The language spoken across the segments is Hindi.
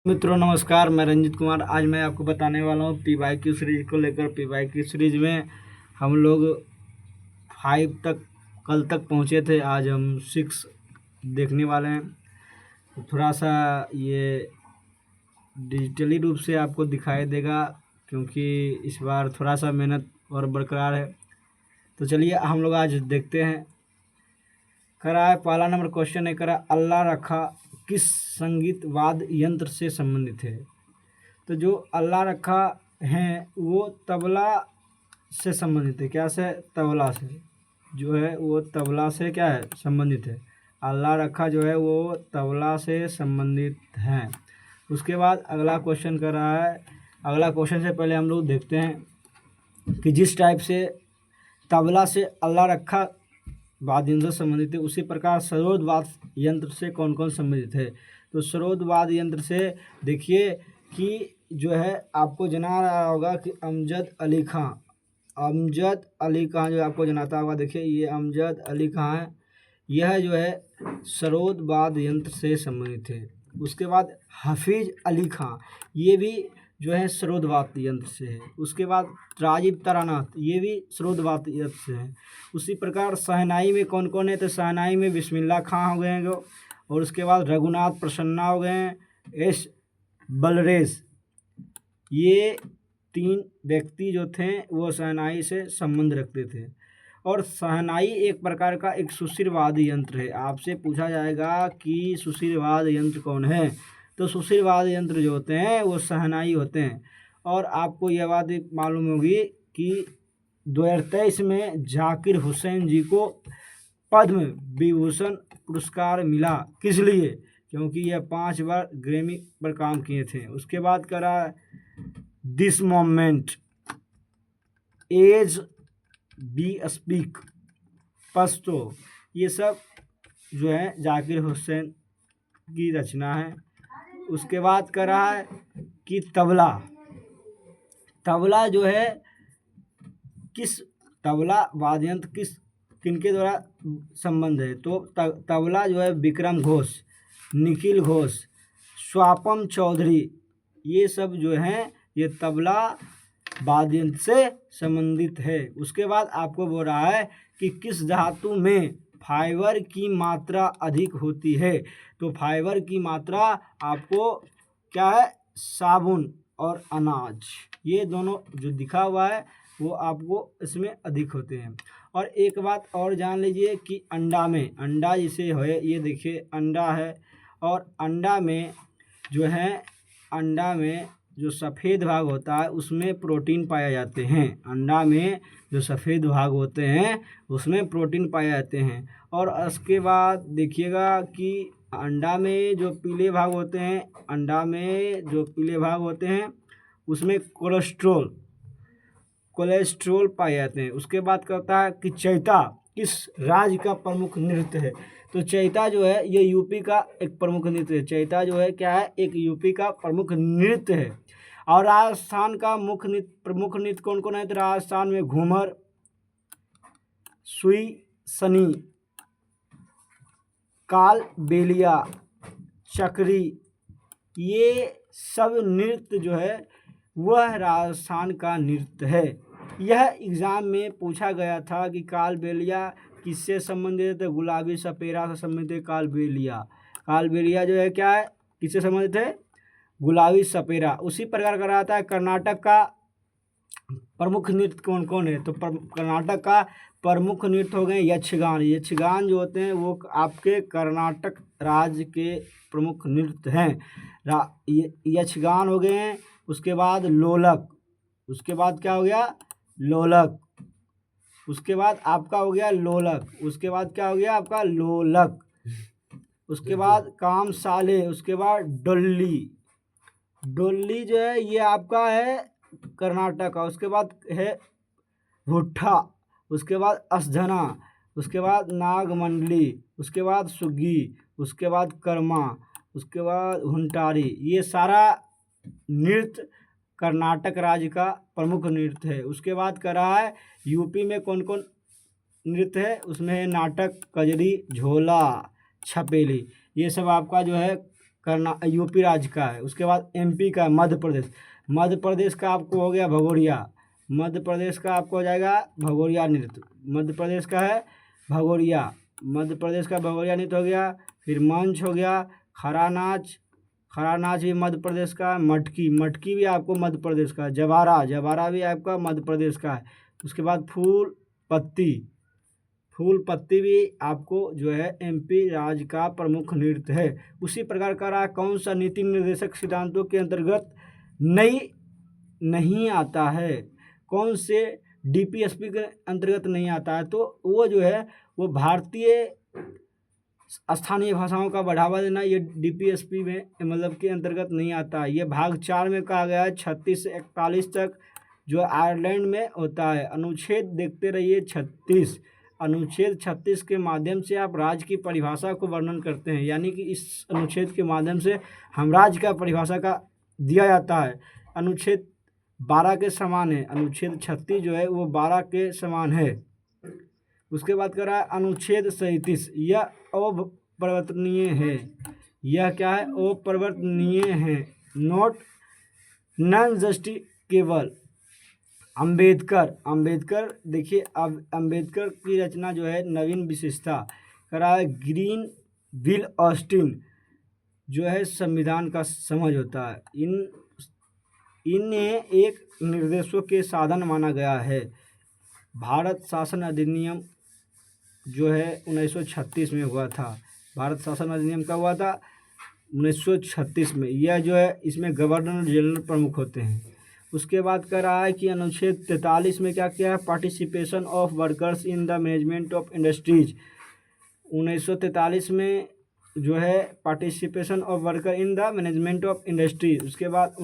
मित्रों नमस्कार, मैं रंजित कुमार। आज मैं आपको बताने वाला हूँ PYQ सीरीज को लेकर। PYQ सीरीज में हम लोग 5 तक कल तक पहुँचे थे। आज हम 6 देखने वाले हैं। तो थोड़ा सा ये डिजिटली रूप से आपको दिखाई देगा, क्योंकि इस बार थोड़ा सा मेहनत और बरकरार है। तो चलिए हम लोग आज देखते हैं। करा है पहला नंबर क्वेश्चन है, करा अल्लाह रखा किस संगीत वाद्य यंत्र से संबंधित है। तो जो अल्लाह रखा है वो तबला से संबंधित है। क्या से? तबला से जो है वो तबला से क्या है? संबंधित है। अल्लाह रखा जो है वो तबला से संबंधित है। उसके बाद अगला क्वेश्चन कर रहा है। अगला क्वेश्चन से पहले हम लोग देखते हैं कि जिस टाइप से तबला से अल्लाह रखा वाद्य यंत्र से संबंधित है, उसी प्रकार सरोद वाद्य यंत्र से कौन कौन संबंधित है। तो सरोद वाद्य यंत्र से देखिए कि जो है आपको जना रहा होगा कि अमजद अली खां जो आपको जनाता होगा। देखिए ये अमजद अली खां है, यह जो है सरोद वाद्य यंत्र से संबंधित है। उसके बाद हफीज अली खां, ये भी जो है सरोद वाद्य यंत्र से है। उसके बाद राजीव तारानाथ, ये भी सरोद वाद्य यंत्र से है। उसी प्रकार शहनाई में कौन कौन है। तो शहनाई में बिस्मिल्लाह खां हो गए हैं जो, और उसके बाद रघुनाथ प्रसन्ना हो गए हैं, एस बलरेज, ये 3 व्यक्ति जो थे वो शहनाई से संबंध रखते थे। और शहनाई एक प्रकार का एक सुशिर वाद्य यंत्र है। आपसे पूछा जाएगा कि सुशिर वाद्य यंत्र कौन है। तो सुशिर वाद्य यंत्र जो होते हैं वो शहनाई होते हैं। और आपको यह बात मालूम होगी कि 2023 में जाकिर हुसैन जी को पद्म विभूषण पुरस्कार मिला। किस लिए? क्योंकि यह 5 बार ग्रैमी पर काम किए थे। उसके बाद करा this moment, as we speak, Pashto, ये सब जो है जाकिर हुसैन की रचना है। उसके बाद करा है कि तबला जो है किस तबला वाद्य यंत्र किनके द्वारा संबंध है। तो तबला जो है विक्रम घोष, निखिल घोष, स्वापम चौधरी, ये सब जो हैं ये तबला वाद्य यंत्र से संबंधित है। उसके बाद आपको बोल रहा है कि किस धातु में फाइबर की मात्रा अधिक होती है। तो फाइबर की मात्रा आपको क्या है? साबुन और अनाज, ये दोनों जो दिखा हुआ है वो आपको इसमें अधिक होते हैं। और एक बात और जान लीजिए कि अंडा जिसे है, ये देखिए अंडा है, और अंडा में जो है अंडा में जो सफ़ेद भाग होता है उसमें प्रोटीन पाए जाते हैं। अंडा में जो सफ़ेद भाग होते हैं उसमें प्रोटीन पाए जाते हैं। और उसके बाद देखिएगा कि अंडा में जो पीले भाग होते हैं उसमें कोलेस्ट्रोल पाए जाते हैं। उसके बाद कहता है कि चैता किस राज्य का प्रमुख नृत्य है। तो चैता जो है ये यूपी का एक प्रमुख नृत्य है। चैता जो है क्या है? एक यूपी का प्रमुख नृत्य है। और राजस्थान का प्रमुख नृत्य कौन कौन है। तो राजस्थान में घूमर, सुई सनी, काल बेलिया, चक्री, ये सब नृत्य जो है वह राजस्थान का नृत्य है। यह एग्ज़ाम में पूछा गया था कि काल बेलिया किससे संबंधित है। गुलाबी सपेरा से संबंधित है काल बेलिया जो है क्या है? किससे संबंधित है? गुलाबी सपेरा। उसी प्रकार का रहता है कर्नाटक का प्रमुख नृत्य कौन कौन है। तो कर्नाटक का प्रमुख नृत्य हो गए यक्षगान जो होते हैं वो आपके कर्नाटक राज्य के प्रमुख नृत्य हैं। यक्षगान हो गए हैं। उसके बाद लोलक, उसके बाद क्या हो गया? लोलक। उसके बाद आपका हो गया लोलक। उसके बाद क्या हो गया आपका? लोलक। उसके बाद कामसाले। उसके बाद डोली जो है ये आपका है कर्नाटक का। उसके बाद है भुट्ठा। उसके बाद असधना। उसके बाद नागमंडली। उसके बाद सुग्गी। उसके बाद कर्मा। उसके बाद हुंटारी। ये सारा नृत्य कर्नाटक राज्य का प्रमुख नृत्य है। उसके बाद करा है यूपी में कौन कौन नृत्य है। उसमें है नाटक, कजरी, झोला, छपेली, ये सब आपका जो है करना यूपी राज्य का है। उसके बाद एमपी का है मध्य प्रदेश। मध्य प्रदेश का आपको हो गया भगोरिया। मध्य प्रदेश का आपको हो जाएगा भगोरिया नृत्य। मध्य प्रदेश का है भगोरिया। मध्य प्रदेश का भगोरिया नृत्य हो गया। फिर मंच हो गया। खरा नाच, खरा नाच भी मध्य प्रदेश का है। मटकी, मटकी भी आपको मध्य प्रदेश का है। जवारा, जवारा भी आपका मध्य प्रदेश का है। उसके बाद फूल पत्ती, फूल पत्ती भी आपको जो है एमपी राज्य का प्रमुख नृत्य है। उसी प्रकार का रहा कौन सा नीति निर्देशक सिद्धांतों के अंतर्गत नहीं आता है, कौन से डीपीएसपी के अंतर्गत नहीं आता है, तो वो जो है वो भारतीय स्थानीय भाषाओं का बढ़ावा देना, ये डीपीएसपी में मतलब के अंतर्गत नहीं आता है। ये भाग 4 में कहा गया है 36 से 41 तक जो आयरलैंड में होता है। अनुच्छेद देखते रहिए 36। अनुच्छेद 36 के माध्यम से आप राज्य की परिभाषा को वर्णन करते हैं, यानी कि इस अनुच्छेद के माध्यम से हम राज्य का परिभाषा का दिया जाता है। अनुच्छेद 12 के समान है। अनुच्छेद 36 जो है वो 12 के समान है। उसके बाद कर रहा है अनुच्छेद 37, यह अपरिवर्तनीय है। यह क्या है? अपरिवर्तनीय है, not non justiciable. Ambedkar, Ambedkar देखिए अब अंबेडकर की रचना जो है नवीन विशेषता करा है। ग्रीन विल ऑस्टिन जो है संविधान का समझ होता है। इन्हें एक निर्देशों के साधन माना गया है। भारत शासन अधिनियम जो है 1936 में हुआ था। भारत शासन अधिनियम कब हुआ था? 1936 में। यह जो है इसमें गवर्नर जनरल प्रमुख होते हैं। उसके बाद कह रहा है कि अनुच्छेद 43 में क्या किया है? Participation of workers in the management of industries. 1943 में जो है participation of worker in the management of industry. उसके बाद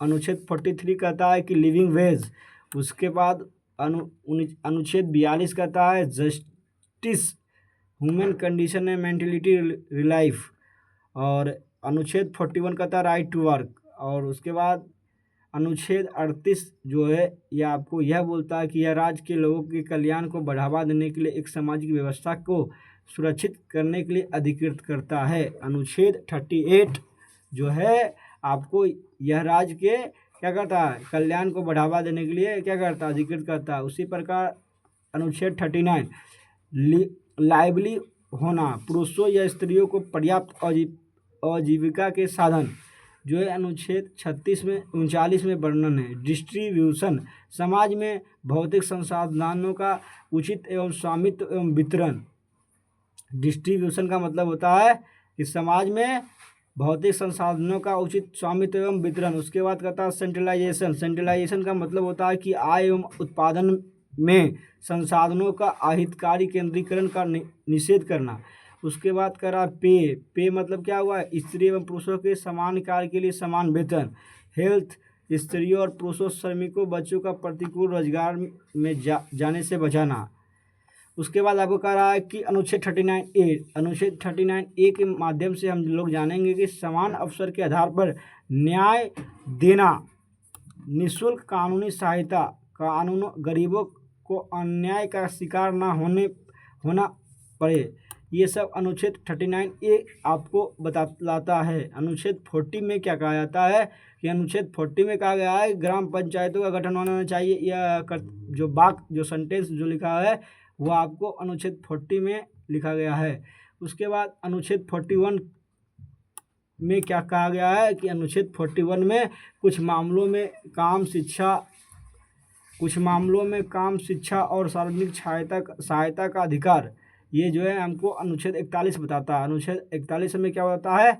अनुच्छेद 43 कहता है कि लिविंग वेज। उसके बाद अनुच्छेद 42 कहता है justice, human condition and mentality relief. और अनुच्छेद 41 कहता है राइट टू वर्क। और उसके बाद अनुच्छेद 38 जो है यह आपको यह बोलता है कि यह राज्य के लोगों के कल्याण को बढ़ावा देने के लिए एक सामाजिक व्यवस्था को सुरक्षित करने के लिए अधिकृत करता है। अनुच्छेद 38 जो है आपको यह राज्य के क्या करता है? कल्याण को बढ़ावा देने के लिए क्या करता है? अधिकृत करता है। उसी प्रकार अनुच्छेद 39 लाइवली होना, पुरुषों या स्त्रियों को पर्याप्त आजीविका के साधन जो है अनुच्छेद 36 में 39 में वर्णन है। डिस्ट्रीब्यूशन, समाज में भौतिक संसाधनों का उचित एवं स्वामित्व एवं वितरण। डिस्ट्रीब्यूशन का मतलब होता है कि समाज में भौतिक संसाधनों का उचित स्वामित्व एवं वितरण। उसके बाद कहता है सेंट्रलाइजेशन। सेंट्रलाइजेशन का मतलब होता है कि आय एवं उत्पादन में संसाधनों का अहितकारी केंद्रीकरण का निषेध करना। उसके बाद करा पे मतलब क्या हुआ? स्त्री एवं पुरुषों के समान कार्य के लिए समान वेतन। हेल्थ, स्त्रियों और पुरुषों श्रमिकों बच्चों का प्रतिकूल रोजगार में जाने से बचाना। उसके बाद आपको कह रहा है कि अनुच्छेद 39A, अनुच्छेद 39A के माध्यम से हम लोग जानेंगे कि समान अवसर के आधार पर न्याय देना, निःशुल्क कानूनी सहायता, कानून गरीबों को अन्याय का शिकार ना होना पड़े, ये सब अनुच्छेद 39A आपको बताता है। अनुच्छेद 40 में क्या कहा जाता है कि अनुच्छेद 40 में कहा गया है ग्राम पंचायतों का गठन होना चाहिए। यह जो सेंटेंस जो लिखा है वो आपको अनुच्छेद 40 में लिखा गया है। उसके बाद अनुच्छेद 41 में क्या कहा गया है कि अनुच्छेद 41 में कुछ मामलों में काम, शिक्षा और सार्वजनिक सहायता का अधिकार, ये जो है हमको अनुच्छेद 41 बताता है। अनुच्छेद 41 में क्या बताता है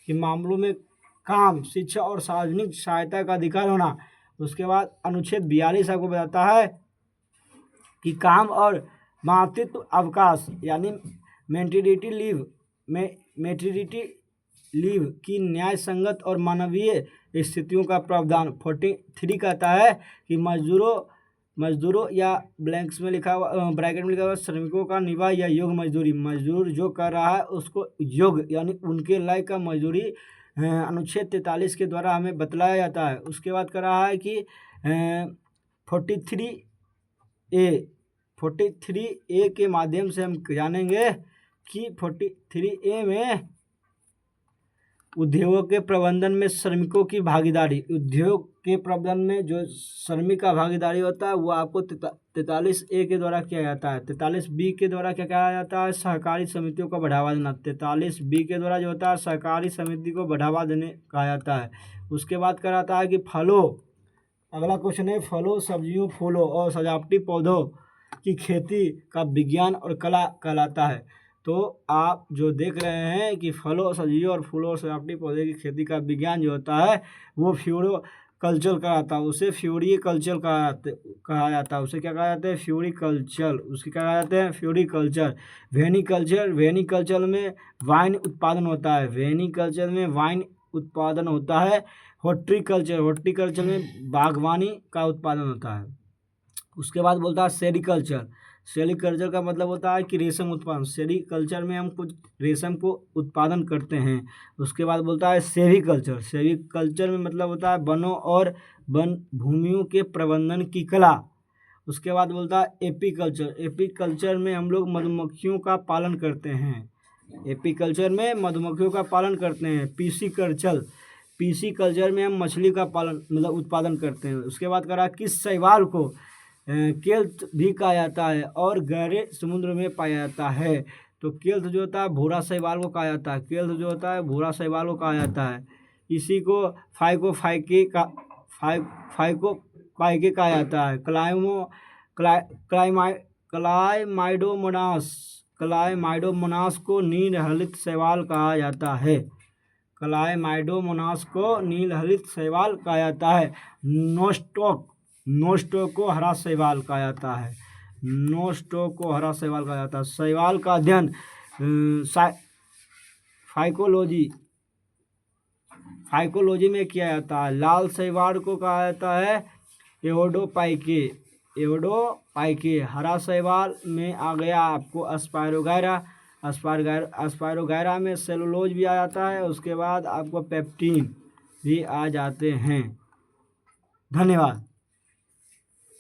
कि मामलों में काम, शिक्षा और सार्वजनिक सहायता का अधिकार होना। उसके बाद अनुच्छेद 42 आपको बताता है कि काम और मातृत्व अवकाश यानी मैटरनिटी लीव की न्याय संगत और मानवीय स्थितियों का प्रावधान। 43 कहता है कि मजदूरों या ब्रैकेट में लिखा हुआ श्रमिकों का निवाह या योग मजदूरी, मजदूर जो कर रहा है उसको योग यानी उनके लायक का मजदूरी अनुच्छेद 43 के द्वारा हमें बतलाया जाता है। उसके बाद कर रहा है कि 43A के माध्यम से हम जानेंगे कि 43A में उद्योगों के प्रबंधन में श्रमिकों की भागीदारी, उद्योग के प्रबंधन में जो श्रमिक का भागीदारी होता है वो आपको 43A के द्वारा किया जाता है। 43B के द्वारा क्या कहा जाता है, सहकारी समितियों को बढ़ावा देना। 43B के द्वारा जो होता है सहकारी समिति को बढ़ावा देने कहा जाता है। उसके बाद कहा जाता है कि फलों, अगला क्वेश्चन है, फलों, सब्जियों, फूलों और सजावटी पौधों की खेती का विज्ञान और कला कहलाता है। तो आप जो देख रहे हैं कि फलों, सब्जियों और फूलों और सजावटी पौधे की खेती का विज्ञान जो होता है वो फ्लोरिकल्चर कहलाता है, उसे फ्लोरिकल्चर कहा जाता है। उसे क्या कहा जाता है, फ्लोरिकल्चर। उसके क्या कहा जाता है, फ्लोरिकल्चर। वेनिकल्चर में वाइन उत्पादन होता है, वेनिकल्चर में वाइन उत्पादन होता है। हॉर्टिकल्चर में बागवानी का उत्पादन होता है। उसके बाद बोलता है सेरीकल्चर। सेरीकल्चर का मतलब होता है कि रेशम उत्पादन, सेरीकल्चर में हम कुछ रेशम को उत्पादन करते हैं। उसके बाद बोलता है सेरीकल्चर। सेरीकल्चर में मतलब होता है वनों और वन भूमियों के प्रबंधन की कला। उसके बाद बोलता है एपीकल्चर। एपीकल्चर में हम लोग मधुमक्खियों का पालन करते हैं, एपीकल्चर में मधुमक्खियों का पालन करते हैं। पीसी कल्चर में हम मछली का पालन मतलब उत्पादन करते हैं। उसके बाद करा किस शैवाल को केल्ट भी कहा जाता है और गहरे समुद्र में पाया जाता है। तो केल्ट जो होता है भूरा शैवाल को कहा जाता है, केल्ट जो होता है भूरा शैवाल को कहा जाता है। इसी को फाइको कहा जाता है। क्लाइमाइडोमोनास को नील हरित शैवाल कहा जाता है। क्लाइमाइडोमोनास को नील हरित शैवाल कहा जाता है। नोस्टॉक को हरा शैवाल कहा जाता है, नोस्टॉक को हरा शैवाल कहा जाता है। शैवाल का अध्ययन फाइकोलॉजी में किया जाता है। लाल शैवाल को कहा जाता है एओडोपाइके। हरा शैवाल में आ गया आपको अस्पायरोगैरा में सेलुलोज भी आ जाता है। उसके बाद आपको पेप्टीन भी आ जाते हैं। धन्यवाद।